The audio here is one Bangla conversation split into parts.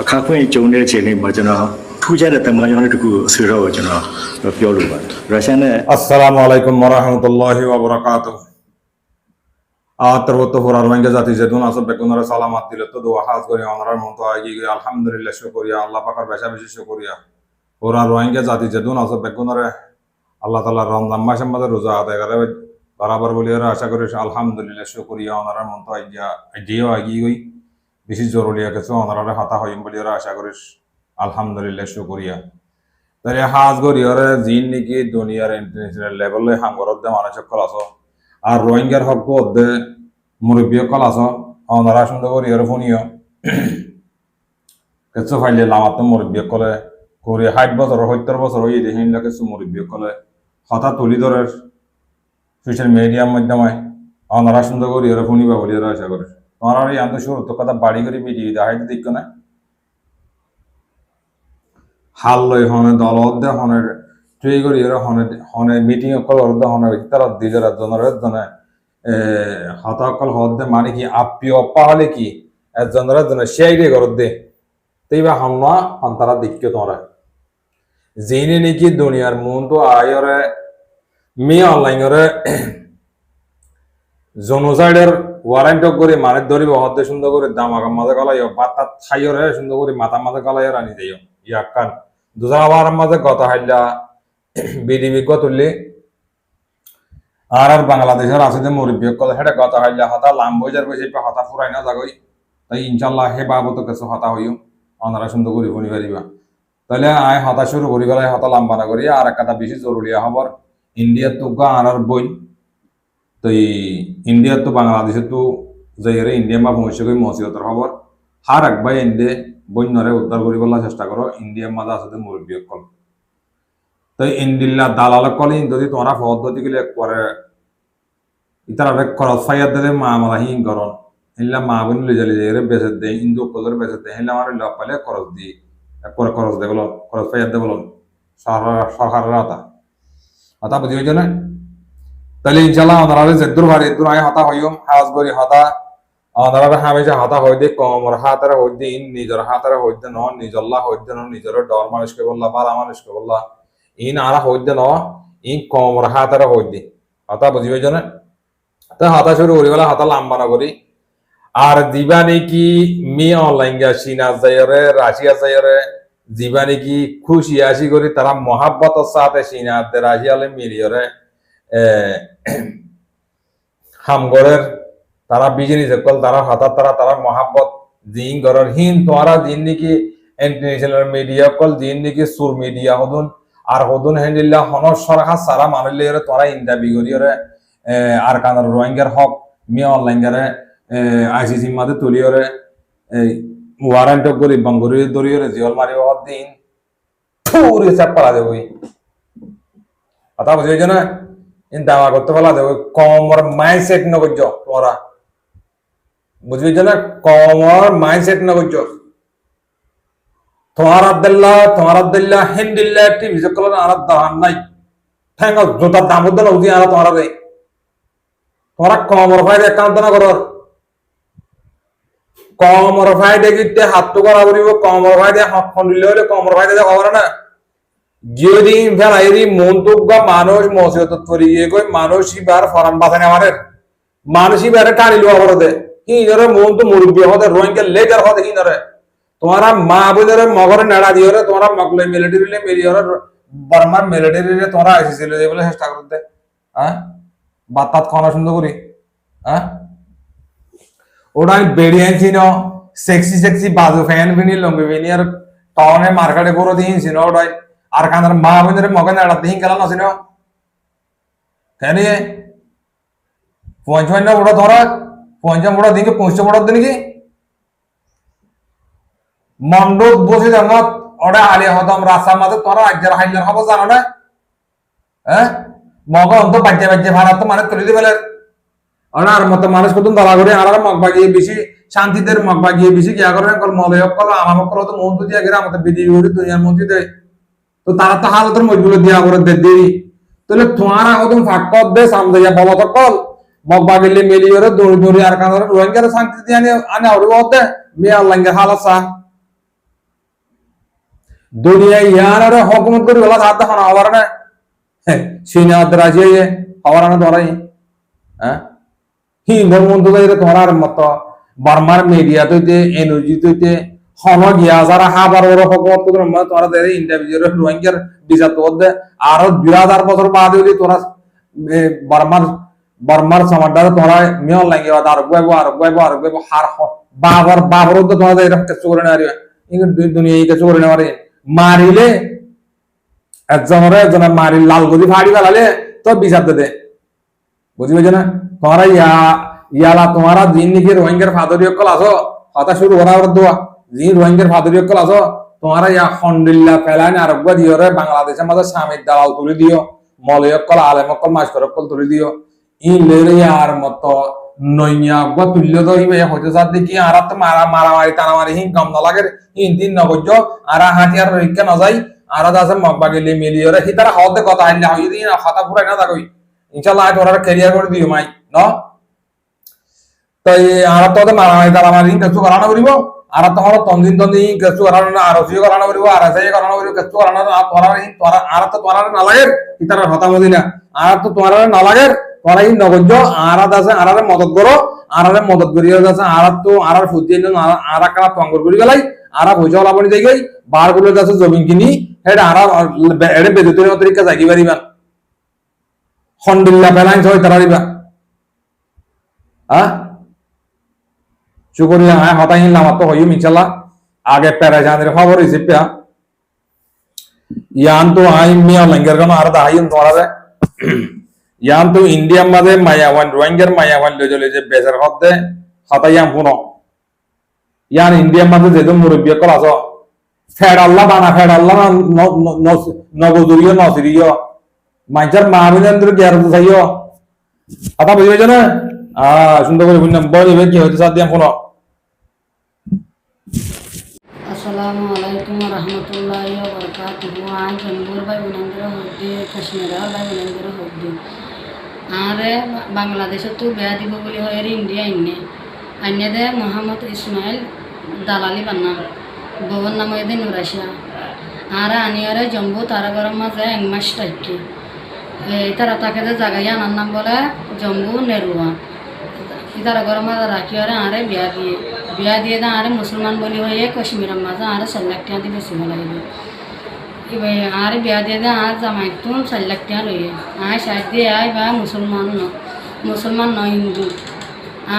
အခါခွင့်ကြုံတဲ့အချိန်လေးမှာကျွန်တော်ထူးခြားတဲ့တမန်တော်တစ်ခုဆွေးတော့ကိုကျွန်တော်ပြောလို့ပါတယ်ရုရှားနဲ့ আসসালামু আলাইকুম ওয়া রাহমাতুল্লাহি ওয়া বারাকাতুহু আতরত হোরার ওয়াঙ্গে জাতি যেদুন আসব বেগুনার সালামাত দিলে তো দোয়া হাজ করি ওনার মতো আগি আলহামদুলিল্লাহ শুকরিয়া আল্লাহ পাকের বেশা বেশি শুকরিয়া হোরার ওয়াঙ্গে জাতি যেদুন আসব বেগুনার আল্লাহ তাআলা রমজান মাসের মধ্যে রোজা আদায় করে বরাবর বলি আশা করি আলহামদুলিল্লাহ শুকরিয়া ওনার মতো আজিও আগি গই বেশি জরুরি কিছু ওনার হাতা হইম বলি আশা করি আলহামদুলিল্লাহ শুকরিয়া তাহলে হাজ করি ওরে জিন নাকি দুনিয়ার ইন্টারন্যাশনাল লেভেলে হাঙ্গরত দে মানুষ সকল আছো আর রোহিঙ্গার হক দে মুরব্বী সকল আছো ওনারা সুন্দর করি ওরে ফোনিও কিছু ফাইলে লামাত মুরব্বী সকলে করি 60 বছর 70 বছর হয়ে দেখেন কিছু মুরব্বী সকলে হঠাৎ তুলি ধরে সোশ্যাল মিডিয়ার মাধ্যমে ওনারা সুন্দর করি ওরে ফোনিবা বলি ওরা আশা করে ওনারা এই আন্ত শুরু তো কথা বাড়ি করে ভিডিও দেখাইতে দেখো না হাল লই হনে দল অধ্যে হনের ট্রেই করি এরা হনে মিটিং অকল অর্ধ হনে তার দিজের জনের জনে হতাকল হদ্দে মানে কি আপি অপ্পা হলে কি জনের জনে সেই রে করদে তেইবা হামনা অন্তরা দিক্কে তোমরা জিনে নাকি দুনিয়ার মন তো আয়রে মি অনলাইনরে জনসাইডের ওয়ারেন্ট করে মানে ধরিব হদ্দে সুন্দর করে দামাকা মাঝে গলাইও বাতা ছাইরে সুন্দর করে মাথা মাঝে গলাইও রানি যাইও ইয়াকান দুজা আবার মাঝে গত হাইলা বিডিবি গতুল্লি আর বাংলাদেশের আছে যে মুরব্বী কল হেডে গত হাইলা হতা লাম্বজার বসে হতা ফুরাই না যাগই তাই ইনশাআল্লাহ হে বাবত কিছু হতা হইও অনারা সুন্দর করে বনি পারিবা তাহলে আয় হতা শুরু করি গেলে হতা লাম্বা না করি আর একটা বেশি জরুরি খবর ইন্ডিয়ার তো আর বই তো ইন্ডিয়ার তো বাংলাদেশের তো যাইরে ইন্ডিয়া বা ভবিষ্যৎ মসিবতের খবর হার একবার ইন্ডিয়া বন্যরে উদ্ধার করিবার চেষ্টা করো ইন্ডিয়ার মাঝে আছে মুরব্বী কল তো ইন্দিল্লা দালাল কল যদি তোমরা পদ্ধতি গেলে করে ইতারা খরচ ফাইয়ার দেবে মা মারা হিং করন হিল্লা মা বোন লই যালি যাই বেচে দেয় ইন্দু কলর বেচে দেয় হিল্লা আমার লপ পালে খরচ দি পরে খরচ দেবে খরচ ফাইয়ার দেবে সরকারের হতা বুঝি হইছ না তাহলে ইনশাল্লাহ ওনারা যেদুর ভারি দূর আয় হতা হইম হাজ করি হতা ওনারা হামেশা হতা হইতে কমর হাতারা হইতে ইন নিজের হাতারা হইতে ন নিজল্লা হইতে ন নিজের ডর মানুষকে বললা বালা মানুষকে বললা ইন আরা হইতে ন ইন কমর হাতারা হইতে হতা বুঝি হইছ না তো হতা শুরু করি বলে হতা লাম্বা না করি আর দিবা নাকি মি অনলাইন গা চীনা যাইরে রাশিয়া যাইরে দিবা নাকি খুশি আসি করি তারা মহাব্বতের সাথে চীনাতে রাশিয়ালে মিলিয়রে হামগরের তারা বিজনেস সকল তারা হঠাৎ তারা মহাব্বত জিন গরের হিন তোরা জিন নাকি ইন্টারন্যাশনাল মিডিয়া কল জিন নাকি সুর মিডিয়া হদুন আর হদুন হেন্ডিল্লা হনর সরহা সারা মানুষলে তোরা ইন্টারভিউ করিয়রে আর কানার রোহিঙ্গার হক মি অনলাইন গারে আইসিসি মাঝে তুলিয়রে ওয়ারেন্ট করি বাঙ্গুরি দরিয়রে জিওল মারি হদ দিন পুরি চাপ পালা দেবই কথা বুঝেছ না ইন দামা করতে পালা দেব কমর মাইন্ডসেট ন করছ তোরা বুঝবি না কমর মাইন্ডসেট ন করছ তোমার আব্দুল্লাহ হিন্দিল্লাহ টিভি সকল আর দাম নাই ঠ্যাঙ্গ জোতার দাম উদ্দল উদি আর তোমার রে তোমরা কমর ফাইড একাউন্ট না করো কমর ফাইড গিতে হাত তো করা বলিব কমর ফাইডে হক ফন্ডিলে হলে কমর ফাইডে খবর না যদি ফেলাইরি মন্তব্য মানুষ মসিবত তরি কই মানুষই বার ফরান বাঁচানে আমাদের মানুষই বারে টানি লওয়া বড়দে হিনরে মন তো মুরব্বি হতে রোহিঙ্গা লেটার হতে হিনরে তোমারা মা বোনের মগরে নাড়া দিওরে তোমরা মকলে মিলিটারিলে মিলিয়রে বর্মার মিলিটারিলে তোমরা আইসিছিল যে বলে চেষ্টা করতে হ্যাঁ বাতাত খানা সুন্দর করি হ্যাঁ ওটাই বেরিয়ে ছিল সেক্সি বাজু ফ্যান বিনি লম্বি বিনি আর টাউনে মার্কেটে করে দিয়েছিল ওটাই আর কানার মা বোনের মগে নাড়া দিন গেল না কেন পঞ্চান্ন বড় ধরা পঞ্চাম বড় দিকে ৫০ বড় দিন কি মন্ডপ বসে জানো ওটা আলিয়া হতাম রাস্তার মাঝে তোরা একজন হাইলার হবো জানো না হ্যাঁ মগ অন্ত বাজ্যে ভাড়া তো মানে তুলে দিবে আর মতো মানুষ কত দলা করে আর মগ বাগিয়ে বেশি শান্তিতে মগ বাগিয়ে বেশি কি করে মলয় কল আমার কল তো মন তো দিয়ে গেলে আমাদের বিডিও দুনিয়ার মন্ত্রী দেয় তো তারা তো হালতের মজবুলো দিয়া করে দেরি তাহলে তোমার এখন ফাঁক দে সামনে বলো তো কল মগবাগিলে মিলিয়রে দৌড়ি দৌড়ি আর কানার রোহিঙ্গার শান্তি দিয়ে আনে আনে ওরে ওতে মে আল্লাহর হালাসা দুনিয়া ইয়ার হকুমত করি বলা সাধ্য খানা হবার না সিনা রাজিয়ে হবার না ধরাই হ্যাঁ হিন্দুর মধ্যে ধরার মতো বার্মার মিডিয়া তৈতে এনার্জি তৈতে হন গিয়া যারা হাবার ওর হকুমত করে তোরা দেয় ইন্টারভিউ রোহিঙ্গার বিচার তো দে আর 2000 বছর বাদ হইলে তোরা বার্মার বার্মার সমাজটা তোরা মিয়ল লাগে আর গইবো হার বাবর তো তোরা এরকম কিছু করে না দুনিয়া এই কিছু করে না মারিলে একজনের মারি লাল গদি ফাড়ি ফেলালে তো বিচার দে বুঝি পেয়েছে না তোমরা ইয়ালা তোমারা দিন নাকি রোহিঙ্গার ফাদরীয় কল আসো কথা শুরু করা দোয়া দিন রোহিঙ্গার ফাদরীয় কল আসো তোমরা ইয়া খন্ডিল্লা ফেলাইন আরব্বা দিও রে বাংলাদেশের মাঝে স্বামীর দালাল তুলে দিও মলয় কল আলেম কল মাস্কর কল তুলে দিও ইন লেরে ইয়ার মতো নইয়া গো তুল্য দইবে হইতে সাথে দেখি আর তো মারামারি টানামারি হিং কম না লাগে ইন দিন নগজ আর হাতিয়ার রইকে না যাই আর আছে মগবাগিলি মিলিয়রে হিতারা হতে কথা আইলা হই দিন কথা পুরাই না থাকই ইনশাআল্লাহ তোরা ক্যারিয়ার করে দিও মাই ন তাই আর তো মারামারি টানামারি কিছু করা না করিব আর তো হলো তন্দিন কিছু করা না আর ওসি করা না করিব আর আছে করা না করিব কিছু করা না তোরা আর তো তোরা না লাগে হিতারা হতা মদিনা আর তো তোরা না লাগে তোরা এই নগজ আর আছে আর মদত করো আর মদত করিয়া আছে আর তো আর ফুজি আর কারা তঙ্গর করি গলাই আর পয়সা লাভনি যাই গই বার গুলো আছে জমিন কিনি হেড আর এড়ে বেদুতের তরিকা জাগি পারিবা খন্ডিল্লা ব্যালেন্স হয় তারা দিবা হ্যাঁ শুকরিয়া হ্যাঁ হতাহীন লামাত তো হইম ইনশাল্লাহ আগে প্যারাজানের খবর রিসিভ পেয়া ইয়ান তো আই মিয়া লঙ্গের গান আর দাহাইন তোরাবে ইয়ান তো ইন্ডিয়ার মাঝে মায়াওয়ান রোহিঙ্গার মায়াওয়ান লজলে যে বেজার হতে হতাইয়াম পুনো ইয়ান ইন্ডিয়ার মাঝে যেহেতু মুরব্বী কল আছো ফেড আল্লাহ বানা ফেড আল্লাহ নবদুরিয় নসিরিয় মাইচার মাহবিনেন্দ্র গিয়ার চাইও কথা বুঝি পেয়েছ না সুন্দর করে বুঝলাম বলবে কি হইতে সাথ দিয়ে কোনো আসসালামু আলাইকুম রহমতুল্লাহি ওয়া বারাকাতুহু আই জম্মুর ভাই বোনেন্দ্র হদ্দি কাশ্মীরের ভাই বোনেন্দ্র হদ্দি আরে বাংলাদেশত তো বেয়া দিব বলি হয় ইন্ডিয়া আইনে দে মোহাম্মদ ইসমাইল দালালি বান্নাম ববন নাম এদে নুরাশিয়া আর আনিয়ারে জম্মু তারা গরম মাঝে এক মাস থাকি তারা তাকে যে জায়গায় আনার নাম বলে জম্মু নেরুয়া তারা গরম মাঝে রাখি আরে আরে বিয়া দিয়ে দে আরে মুসলমান বলি হয়ে কাশ্মীরের মাঝে আরে 4 লাখ টাকা দিয়ে বেশি লাগবে এবার আর বিয়া দিয়ে দে আর জামাই তো 4 লাখ টাকা লইয়ে আয় সাইড দিয়ে আয় বা মুসলমান নয় হিন্দু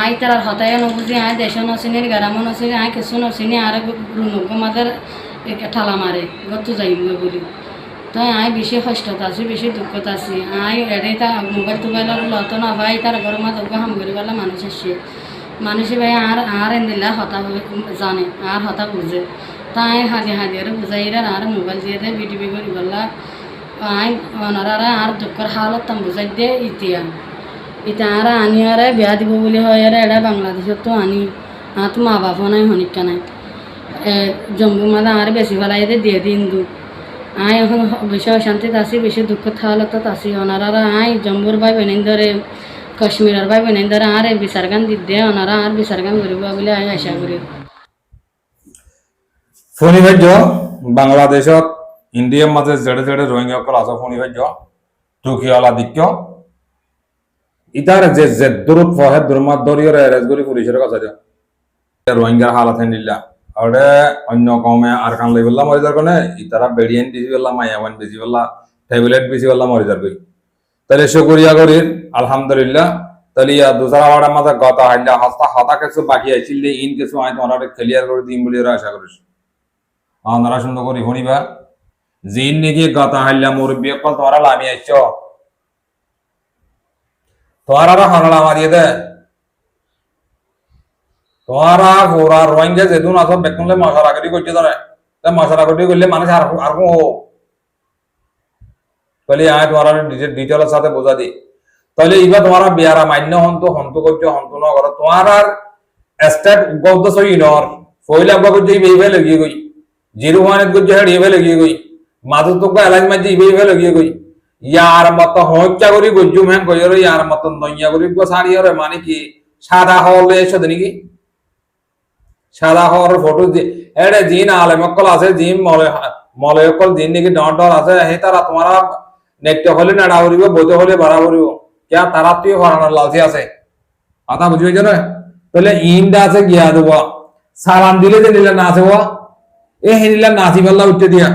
আয় তার হতায় নবুঝি আয় দেশ নচিনি গ্রাম নচিনি আয় কিছু নচিনি আর রুনুক মাঝে ঠালা মারে গত যাইব বলি তো আয় বেশি কষ্টত আছি বেশি দুঃখত আছি আয় এড়ে তা মোবাইল লত না ভাই তার ঘরের মাঝে হাম করি পেলা মানুষ আসছে মানুষে ভাই আর এদিলা হতা জানে আর হতা বুঝে তাই হাদিয়ে বুঝাই আর মোবাইল দিয়ে দেয় বিটিভি করি পেলা আয় ওনারা আর দুঃখের হালত তাম বুঝাই দিয়ে ইটা আর আনি আর বিয়া দিব বলি হয় আর এটা বাংলাদেশত তো আনি আর তো মা বাবা নাই হনিকা নাই জম্মু মাঝে আর বেশি ফেলাই দিয়ে দিন দু আয় এখন বেশি অশান্তিত আছি বেশি দুঃখ হালতত আছি ওনারা আয় জম্মুর ভাই বোনেন্দরে কাশ্মীরের ভাই বোনেন্দরে আর বিচার গান দিয়ে ওনারা আর বিচার গান করিব বলে আয় আশা করি ফোনি ভাজ্য বাংলাদেশত ইন্ডিয়ার মাঝে জেড়ে জেড়ে রোহিঙ্গা সকল আছে ফোনি ভাজ্য টুকিওয়ালা দিক্য ইতার যে দূরত ফহে দুরমাত দরিয়র রাজগুরি পুলিশের কাছে রোহিঙ্গার হালাত নিলা আরে অন্য কমে আর কান লই বললাম মরিদার কোনে ইতারা বেডিয়েন দিছি বললাম মায়াওয়ান বেশি বললা ট্যাবলেট বেশি বললাম মরিদার কই তাহলে শুকরিয়া করি আলহামদুলিল্লাহ তাহলে ইয়া দুসরা ওয়ার্ডের মাঝে গতা হাইলা হতা কিছু বাকি আছিল ইন কিছু আই তোমার ক্লিয়ার করে দিম বলে আশা করিস আপনারা সুন্দর করি শুনিবা জিন নাকি গতা হাইলা মুরব্বী কল তোরা লামি আইছ তোরা হানলা মারিয়ে দে তোরা পুরা রোহিঙ্গা যেদিন আসো বেকুনলে মশারা করি করছে ধরে তা মশারা করি করলে মানুষ আর তাহলে আয় তোমার ডিটেলের সাথে বোঝা দি তাহলে এবার তোমার বিয়ারা মান্য হন্ত করছো হন্ত ন করো তোমার আর স্টেট গত সই নর ফইলা করছে এইভাবে লাগিয়ে গই জিরো ওয়ানের করছে হেড এইভাবে লাগিয়ে গই মাধু তো এলাজ মাঝে এইভাবে লাগিয়ে গই ইয়ার মত হত্যা করি গজ্জু হ্যাঁ কইর ইয়ার মত নইয়া করি সারি হরে মানে কি সাদা হলে এসে নাকি সাদা হওয়ার ফটো এড়ে জিন আলেমকল আছে জিম মলয় অকল দিন নাকি ডর আছে হে তারা তোমারা নেটে হলে নাড়া করিব বইতে হলে ভাড়া করিব কেয়া তারা তুই হরানোর লালচি আছে কথা বুঝি হয়েছে না তাহলে ইনটা আছে গিয়া দেব সালাম দিলে যে নিলে নাচে এ হেনিলে নাচি পাল্লা উঠতে দিয়া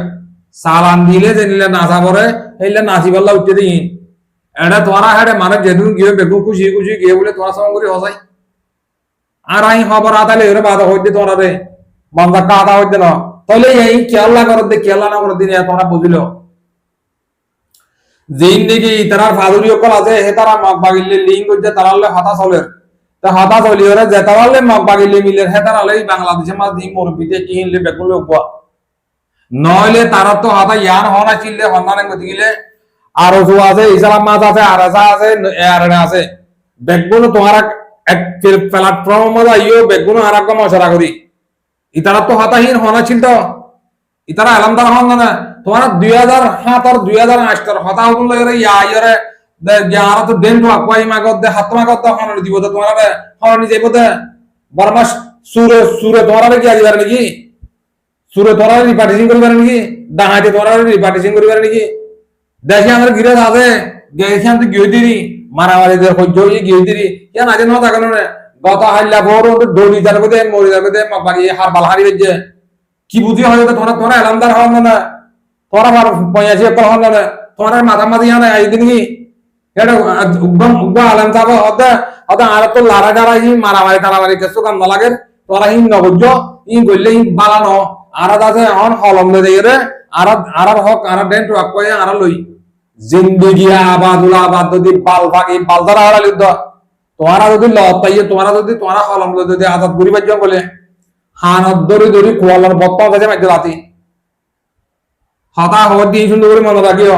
সালাম দিলে যে নিলে নাচা পরে হেলে নাচি পাল্লা উঠতে দিই এটা তোমারা হেডে মানে যেদিন গিয়ে বেগু খুশি খুশি গিয়ে বলে তোমার সঙ্গে করে হসাই আর আই খবর আতালে এর বাধা হইতে তোমরা রে বন্ধা কাদা হইতে না তাহলে এই খেয়াল্লা করত দে খেয়াল্লা না করে দিন তোমরা বুঝিল যেইন দেখি তারা ফাদুরি অকল আছে হে তারা মগ বাগিলে লিঙ্ক হইতে তারালে হাতা চলের তা হাতা চলি ওরা যে তারালে মগ বাগিলে মিলে হে তারালে বাংলাদেশের মাঝ দিন মুরব্বিতে কি হিনলে বেকুলে উঠবা নইলে তারা তো হাতা ইয়ান হনা চিল্লে হন্দানে গতি গিলে আরো জো আছে ইসলাম মাছ আছে আরসা আছে এয়ারনে আছে বেগুন তোমার এক প্ল্যাটফর্ম মধ্যে আইও বেগুন আর এক মশলা করি ইতারা তো হাতাহীন হনা ছিল তো ইতারা আলামদার হন না তোমার 2007 আর 2008 হতা হল লাগে ইয়া ইয়ারে যারা তো দেন তো কই মাগত দে হাত মাগত দে হন দিব তো তোমার হন যাইব দে বরমাস সুরে সুরে তোমার কি আইবার নাকি সুরে তোমার রিপার্টিশন করিবার নাকি ডাহাতে তোমার রিপার্টিশন করিবার নাকি দেখি আমার গিরে আছে গেছি আমি গিয়ে দিরি মারামারি দে সহ্য হয়ে গিয়ে দিরি কেন আজ না থাকানো রে গত হাল্লা ভোর দড়ি যার মধ্যে মরি যার মধ্যে বাকি হার বাল হারি বেজে কি বুঝি হয় তোরা তোরা এলামদার হন না তোরা আমার 85 একর হন না তোরা মাঝামাঝি আনে আইদিন কি এটা উগ্গম আলম সাহেব হতে হতে আর তো লারা যারা ই মারামারি টারামারি কিছু কাম না লাগে তোরা ই নবজ্জ ই গইলে ই বালানো আর আছে হন হলম দে রে আর হক আর ডেন্ট ওয়াক কই আর লই জিন্দেগি আবাদুল আবাদ যদি বাল ভাগি বালদারা হারালি দ তোরা যদি লত পাইয়ে তোরা যদি তোরা হলম যদি আজাদ পরিবার জঙ্গলে হানত দরি দরি কোয়ালার বত্তা গেছে মাঝে রাতি হতা হওয়ার দিন সুন্দর করে মনে রাখিও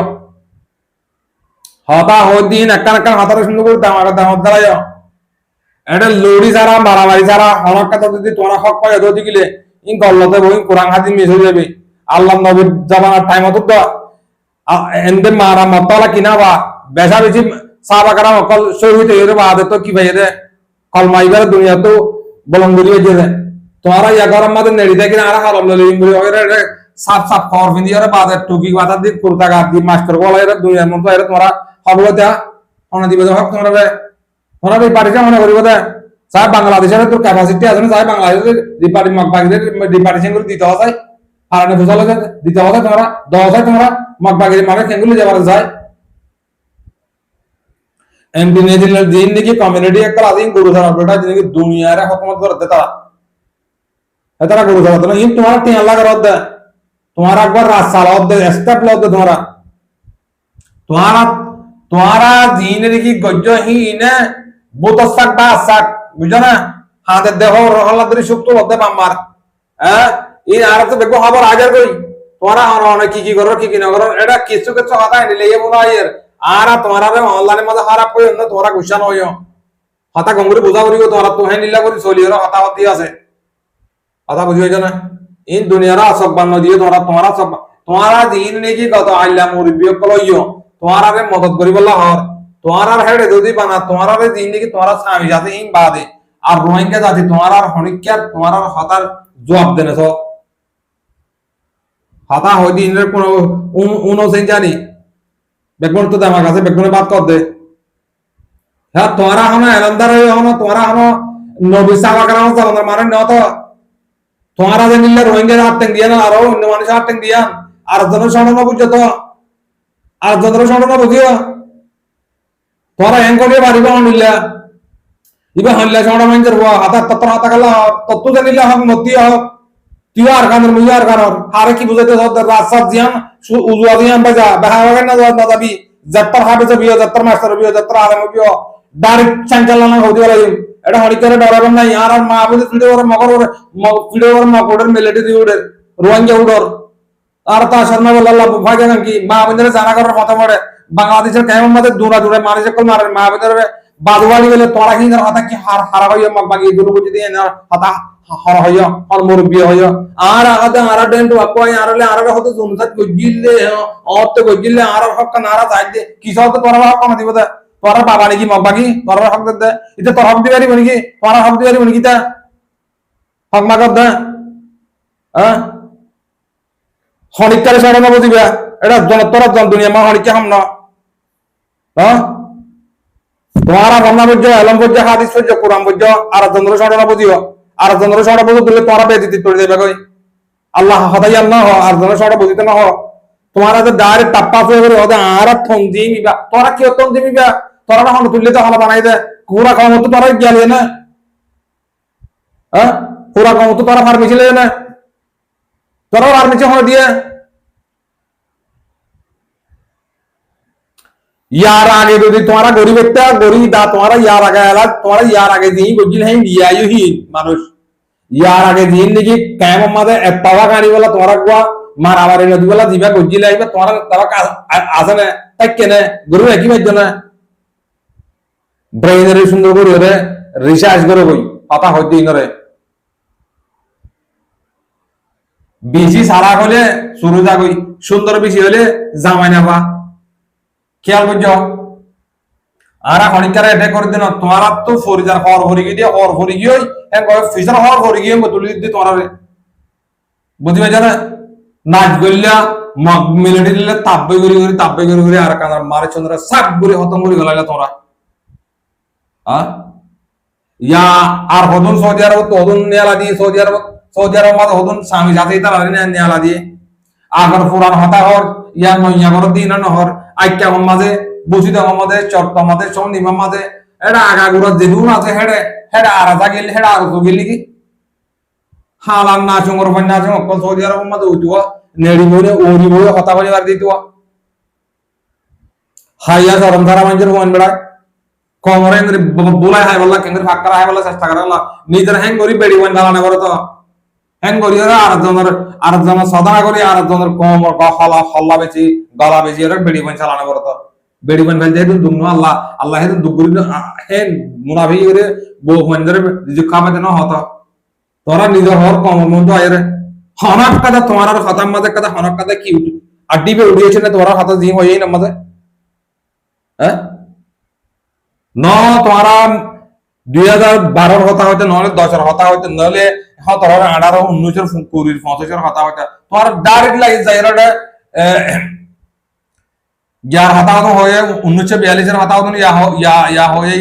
হতা হওয়ার দিন একটা হাতারে সুন্দর করে দামার দামত দাঁড়াই এটা লড়ি ছাড়া মারামারি ছাড়া অনেক কথা যদি তোমরা হক পাই যদি গিলে ইন গল্লতে বই কোরআন হাদিস মিস হয়ে যাবে আল্লাহ নবীর জামানার টাইম হতো তো এন্ডে মারা মতলা কিনাবা বেশা বেশি সাহাবা কারাম অকল শহীদ হয়ে যাবে আদে তো কি ভাই রে কলমা ইবার দুনিয়া তো বলঙ্গুরি হয়ে যায় তোমরা ইয়া গরম মাঝে নেড়ি দেখি আর হারম ললি ইমরি হয় সাপ সাপ খবর ফিন্দি আর বাজার টুকি বাজার দি কুর্তা গাত দি মাস্টার গলা এর দুনিয়ার মতো এর তোমরা খবর দেয়া অনা দিবে হক তোমরা তোমরা এই পার্টিটা মনে করিব দে সাহেব বাংলাদেশের তোর ক্যাপাসিটি আছে না সাহেব বাংলাদেশের ডিপার্টিশন করে দিতে হয় আর না বুঝালো দিতে হয় তোমরা দশ হয় তোমরা মগবাগির মানে কেঙ্গুলি যাবার যায় এমপি নেদিনের দিন নাকি কমিউনিটি একটা আদিন গুরু ধরা বেটা যিনি দুনিয়ারে হুকুমত করতে তারা গুরু ধরা তো ইন তোমার 3 লাখ রদ দে তোমার একবার রাস্তা লদ দে স্টেপ লদ দে তোমারা দিন নাকি গজ্জ হি ইনে বুতসাক বা সাক বুঝো না হাতে দেহ রহলা দরি সুক্ত লদ দে বাম্মার হ্যাঁ এই আর তো দেখো খবর আগের কই তোরা অনেক কি করো কি না করো এটা কিছু কিছু কথা নিলে এই মনে হয় আর তোমরা অনলাইনের মধ্যে খারাপ কই না তোমরা গুছান হইও কথা গঙ্গুরি বুঝা করিব তোমরা তো হ্যাঁ নিলা করি চলিও কথা হতি আছে কথা বুঝি হইছ না ইন দুনিয়ার আসক বান্ন দিয়ে তোমরা সব তোমরা দিন নাকি কত আল্লাহ মুরব্বি কলইও তোমরা মদত করিবলা হর তোমরা হেডে যদি বানা তোমরা দিন নাকি তোমরা স্বামী যাতে ইন বাদে আর রোহিঙ্গা জাতি তোমরা হনিকার তোমরা হতার জবাব দেনেছ হাতা হয় দিনের কোন উনসেন জানি বেগুন তো আমার কাছে বেগুনে বাদ কর দে হ্যাঁ তোরা হনো এলান্দার হনো তোরা হনো নবী সাহাবাগরা হনো মানে ন তো তোরা যে নিলে রোহিঙ্গা হাত টেং দিয়া না আরো অন্য মানুষ হাত টেং দিয়া আর জনের সরণ বুঝছো তো আর জনের সরণ বুঝিও তোরা এং করে বাড়িবা নিলা ইবা হল্লা সরণ মাইন্দের হওয়া হাতা তত্র হাতা গেল তত্ত্ব জানিলে হক মতি হক তুই আর কানের মুই আর কানের হারে কি বুঝাইতে রাস্তা দিয়াম উজুয়া দিয়াম বাজা বাহাওয়া না যাবি যাত্রার হাবে যাবি যাত্রার মাস্টার বিও যাত্রা আলম বিও ডাইরেক্ট চাঞ্চালনা হদি বলা এটা হরি করে ডরাবেন না আর মা বুঝে ভিডিও করে মগর ভিডিও করে মগরের মেলেটি দিউডের রোহিঙ্গা উডর আর তা শর্মা বল্লাহ ভাগে কি মা বুঝে জানা করার কথা পড়ে বাংলাদেশের কেমন মধ্যে দূরা দূরে মানুষ কল মারে মা বুঝে বাদওয়ালি বলে তোরা হিঙ্গার হাতা কি হারা হইয়া মগ বাকি দুটো বুঝি দিয়ে না হাতা হর হইয়া হর মুরব্বি হইয়া আর আদা আর ডেন্ট ওয়াকই আরলে আরলে হতে জুমসাত গজিলে অত গজিলে আর হক নারা যাই দে কিসব তো তোরা হক না দিব দে তোরা বাবা নাকি মগ বাকি তোরা হক দে এটা তোর হক দিবারি বনি কি তোরা হক দিবারি বনি কি তা হক মাগদ দে হ্যাঁ হনিকারে সাড়ে বুঝিবা এটা জনতরা জন দুনিয়া মা হনিকে হাম না হ্যাঁ তোমারা বন্যা বুঝছো এলম বুঝছো হাদিস বুঝছো কোরআন বুঝছো আর চন্দ্র সাড়ে বুঝিও আর চন্দ্র সাড়ে বুঝো তুলে তোমরা বেদিতি তুলে দেবে কই আল্লাহ হদাই না হ আর চন্দ্র সাড়ে বুঝিতে না হ তোমারা যে ডাইরেক্ট টাপ্পা হয়ে গেলে ওদের আর থন দিমিবা তোরা কি থন দিমিবা তোরা না হন তুললে তো হলা বানাই দে পুরা কম তো তোরা গেলে না হ্যাঁ পুরা কম তো তোরা ফার্মেসি লে না তোরা ফার্মেসি হল দিয়ে यार आगे तो तुम्हारा गरीब একটা গরিব দা তোমারা ইয়ার আগে আলা তোমারা ইয়ার আগে দিই বুঝিল হ্যাঁ লিয়াই হি মানুষ ইয়ার আগে দিন নাকি কাম আমাদের এতবা গাড়ি বলা তোমারা গোয়া মার আবার নদী বলা দিবা গজিল আইবা তোমারা তারা আছে না তাই কেনে গরু একই বাজ্য না ব্রেইনের সুন্দর করে রে রিসার্চ করে কই কথা হইতে ইনরে বেশি সারা হলে শুরু যা কই সুন্দর বেশি হলে জামাই নাবা খেয়াল করছো আর খনিকারে এটা করে দিন তোমারা তো ফরিজার হর হরি গিয়ে হর হরি গিয়ে ফিসার হর হরি গিয়ে তুলি দিতে তোমারা বুঝি পাইছ না নাচ গলিয়া মগ মেলেডি দিলে তাব্বে করি আর কানার মারে চন্দ্রা সাপ করে হতম করে গলাইলা তোমরা ইয়া আর হদুন সৌদি আরব তো হদুন নেয়ালা দিয়ে সৌদি আরব মাঝে হদুন স্বামী যাতে তারা নেয়ালা দিয়ে আগর পুরান হতা হর ইয়া নইয়া ঘর দিন নহর আইকা মাঝে বসিত মাঝে চট্ট মাঝে সন্নিমা মাঝে এটা আগাগুড়া যেদুন আছে হেডে হেডে আরাজা গেলে হেডে আর তো গেলি কি হালান না চঙ্গর পান না চঙ্গ অকল সৌদি আরব মাঝে উঠুয়া নেড়ি বইরে ওরি বই হতা বলি বার দিতুয়া হাইয়া সরম ধারা মানুষের হুয়ান বেড়ায় কমরে বুলাই হাই বললা কেন্দ্রে ফাঁকা হাই বললা চেষ্টা করে নিজের হ্যাং করি বেড়ি ওয়ান ঢালানো করে তো হ্যাং করি আর জনের সদা করি আর জনের কমর হল্লা বেশি গলা বেশি এর বেড়ি ওয়ান চালানো করে তো বেড়ি ওয়ান ফেলতে হেতু দুগ্ন আল্লাহ হেতু দুগুরি হেন মুনাফি করে বউ মন্দিরে রিজিক খাওয়াতে না হতো তোরা নিজের হর কমর মন তো আয়ের হনক কথা তোমার আর খতাম মাঝে কথা হনক কথা কি আড্ডি পে উড়িয়েছে না তোমার হাতে জি হয়েই না মাঝে হ্যাঁ ন তোমারা 2012 হতা হইতে নহলে 10 হতা হইতে নহলে 17 18 19 20 25 হতা হইতে তোমার ডাইরেক্ট লাগে যাইরাটা यार हता तो होए 1942 हता तो या होए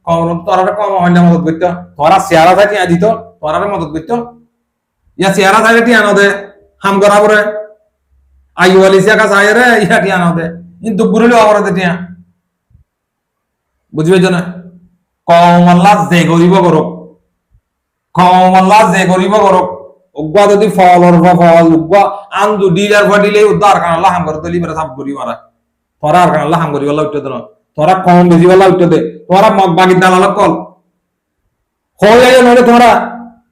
कम तोरा कम हन्ना मदद करतो तोरा सियारा था टिया दितो तोरा मदद करतो या सियारा था टिया न दे हम बराबर है आई वाली से का सायर है या टिया न दे इन दुगुरले और दे टिया বুঝবে না কমল্লা যে গরিব করক উগবা যদি ফলর ফল উগবা আন্দু ডিলার ফাটিলে উদ্ধার কারণ আল্লাহ হাম করে দলি বেরা সব গরি মারা তোরা আর কারণ আল্লাহ হাম করি বলা উঠতে দেন তোরা কম বেশি বলা উঠতে দে তোরা মগ বাগির দালাল কল হয়ে যায় নরে তোরা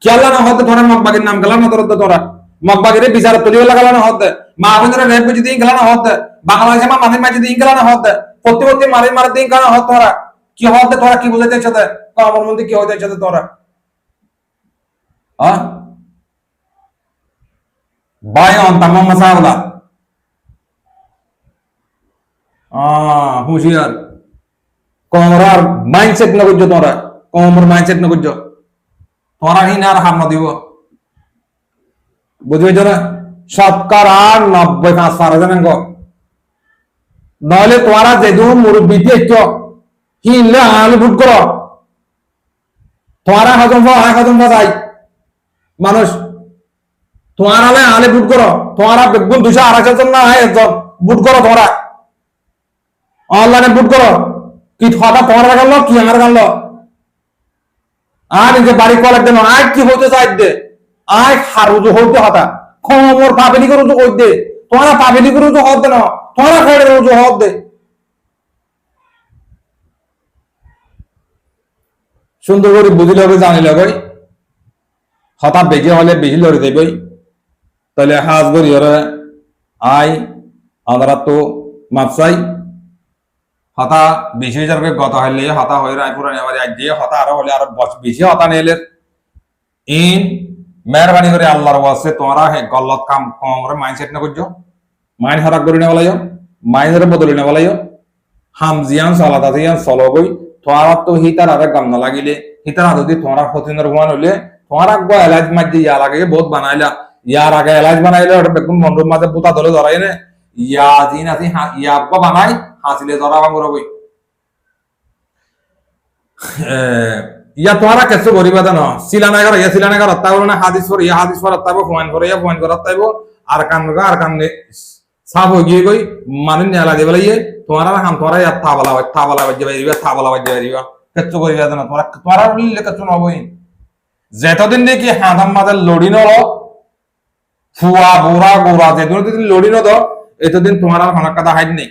কেলা না হতে তোরা মগ বাগির নাম গলা না তোরা মগ বাগিরে বিচার তলি বলা গলা না হতে মা বন্ধুরা রেপ যদি গলা না হতে বাংলাদেশে মা মাঝে মাঝে দিন গলা না হতে প্রত্যেকটি মারে দিন গলা হতে তোরা কি হতে তোরা কি বুঝাতে চাইছে কমর মধ্যে কি হতে চাইছে তোরা বায়ন তামাম মাসাউলা হুঁশিয়ার কমরার মাইন্ডসেট না করছো তোরা কমর মাইন্ডসেট না করছো তোরা হি না হাম না দিব বুঝবে না 90% নহলে তোরা যেদু মুরব্বী দিয়ে হিনলে আলু ভুট করো তোরা হজম যাই মানুষ তোমার আলে বুট করো তোমারা বেগুন 200-250 জন না হয় একজন বুট করো তোমরা অনলাইনে বুট করো কি হঠাৎ তোমার গেল কি আমার গেল আর যে বাড়ি কলেজ দেন আর কি হইতে চাই দে আর হারুজু হইতে হতা খবর পাবেলি করে তো কই দে তোমরা পাবেলি করে তো হদ না তোমরা খাইলে রোজ হদ দে সুন্দর করে বুঝিলে হবে জানিলে ভাই হঠাৎ বেগে হলে বেশি লড়ে দেবই তাহলে হাজ করি ওরা আই আমরা তো মাপসাই হতা 20,000 করে গত হইলে হতা হয়ে রায় পুরানি আবার আজ দিয়ে হতা আরো হলে আরো বেশি হতা নিলে ইন মেহরবানি করে আল্লাহর ওয়াসে তোমরা হে গলত কাম কম রে মাইন্ডসেট না করছো মাইন্ড হারাক করে না বলাইও মাইন্ডের বদলে না বলাইও হাম জিয়ান সালাতা জিয়ান সলো গই তোরা তো হিতার আরে গাম না লাগিলে হিতার যদি তোমরা ফতিনের হুয়ান হইলে তোমরা গো এলাজ মাঝে ইয়া লাগে বহুত বানাইলা ইয়ার আগে এলাচ বানাইলে ওটা বেগুন বন্ধুর মাঝে বুতা ধরে ধরাই নে ইয়া দিন আছে ইয়াব্বা বানাই হাসিলে ধরা বাঙ্গুর বই ইয়া তোমরা কিছু করিবা জানো সিলানা কর ইয়া সিলানা কর তাইবো না হাদিস পর তাইবো ফোন কর তাইবো আর কান সাফ হয়ে গিয়ে গই মানে নেলা দিয়ে বলে ইয়ে তোমারা হাম তোমরা ইয়া থাবালা বাজে বাইরিবা কিছু করিবা জানো তোমরা বললে কিছু নবই যেতদিন দেখি হাদাম মাঝে লড়ি নল ফুয়া বুড়া গোড়া যেদিন লড়ি নদ এতদিন তোমার আর অনেক কথা হাইট নেই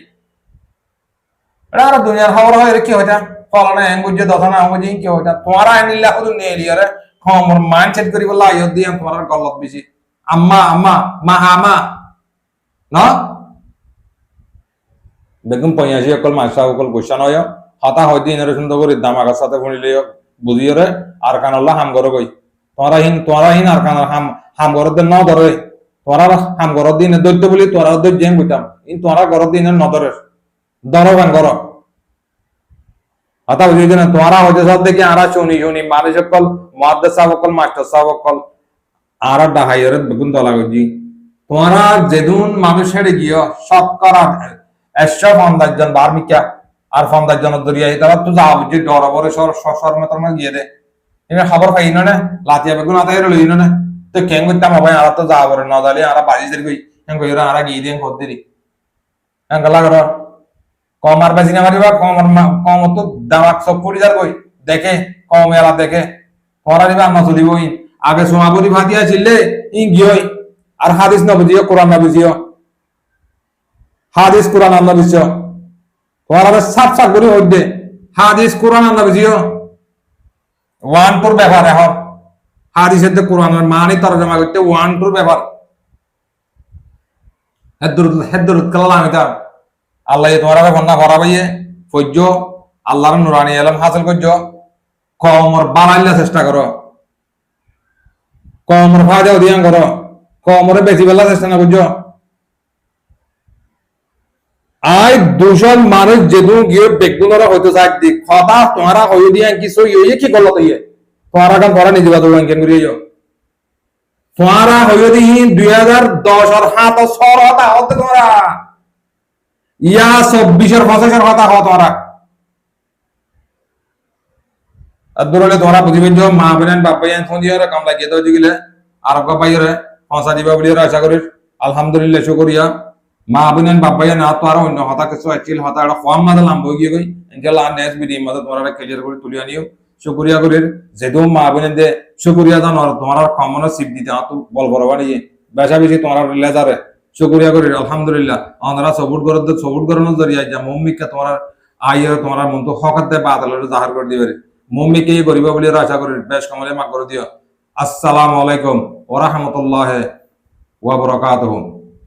এটা আর দুনিয়ার খবর হয় কি হইতা ফলানা এঙ্গুজে দশনা এঙ্গুজে কি হইতা তোমার আইনিল্লা কত নিয়ে লিয়ারে খমর মাইন্ড সেট করি বললা আইয়ত দিয়ে তোমার গলত বেশি আম্মা মা না বেগুন পয়াসি অকল মাসা অকল গোসান হয় হতা হয়তো ইনারে সুন্দর করে দামাগার সাথে ফুনিলে বুঝিয়ে রে আর কানল্লা হাম গর গই তোরা হিন আর কান হাম গর দেন ন ধরে তোরা হাম গর দিন দৈত্য বলি তোরা দৈত্য যেন বুঝতাম তোরা গর দিন ন ধরে ধরো গান গর হতা বুঝিয়ে না তোরা হইতে সব দেখি আরা শুনি মানুষ অকল মহাদ্দেশ সাহেব অকল মাস্টার সাহেব অকল আর ডাহাইয়ের বেগুন তলা গজি তোরা যেদুন মানুষ হেরে গিয়ে সব করা এসব ফন্দারজন বার্মিকা আর ফন্দারজনের দরিয়া তারা তো যাও বুঝি ডর বরে সরমতর মা গিয়ে দে এমনি খবর পাই না লাতিয়া বেগুন আতাই লই না তো কেন করতাম হবে আর তো যাও বরে না যালে আর বাড়ি যাই কই কেন কই আর গিয়ে দিয়ে খদ দিরি গলা কর কম আর বেশি না মারিবা কম তো দামাক সব পড়ি যার কই দেখে কম এলা দেখে তোরা দিবা না চলিবই আগে সোমাবুরি ভাতিয়া ছিলে গিয়ে আর হাদিস না বুঝিও কোরআন না বুঝিও হাদিস কোরআন না বুঝিও তোরা সাপ করে হইতে হাদিস কোরআন না বুঝিও ওয়ান টুর ব্যাপার এখন হাদিসের তো কোরআনের মানে তরজমা করতে ওয়ান টুর ব্যাপার হেদুর কালাম এটা আল্লাহ তোমরা বন্যা ভরা পাইয়ে ফজ্জ আল্লাহর নুরানি এলম হাসিল করছ কমর বানাইলে চেষ্টা করো কমর ফাজা উদিয়ান করো কমরে বেশি বেলা চেষ্টা না করছো আই দুজন মানুষ যেদিন গিয়ে বেগুনরা হইতে চাই দিক কথা তোমারা হয়ে দিয়া কিছু ইয়ে কি করলো তো ইয়ে তোমারা কান পড়া নিজে বাদ কেন করিয়ে যাও তোমারা হয়ে দি 2010 আর 7 সর হতা হতে তোমরা ইয়া 24 এর 25 কথা হতো তোমরা আদুরলে তোমরা বুঝিবেন যে মা বোনেন বাপ ভাইয়ান ফোন দিয়ে কাম লাগিয়ে দাও দিগিলে আর কা পাইরে পৌঁছা দিবা বলি আশা করি আলহামদুলিল্লাহ শুকরিয়া মা বোনেন বাপ ভাইয়ান না তো আর অন্য হতা কিছু আইছিল হতা এটা ফর্ম মাদা লাম্ব গিয়ে গই ইনশাআল্লাহ নেক্সট ভিডিও মধ্যে তোমরা ক্লিয়ার করে তুলি আনিও শুকরিয়া করি যেদো মা বোনেন দে শুকরিয়া জানো তোমরা কমন সিপ দিতে তো বল বড় বাড়িয়ে বেশা বেশি তোমরা লেজারে শুকরিয়া করি আলহামদুলিল্লাহ আমরা সবুট করানোর জরিয়া যা মম্মিকে তোমরা আইয়ের তোমরা মন তো হকত দে বাদলের জাহির করে দিবে মম্মিকে করিবা বলে আশা করি বেশ কমলে মাগ করে দিও আসসালামু আলাইকুম ওয়া রাহমাতুল্লাহি ওয়া বারাকাতুহু।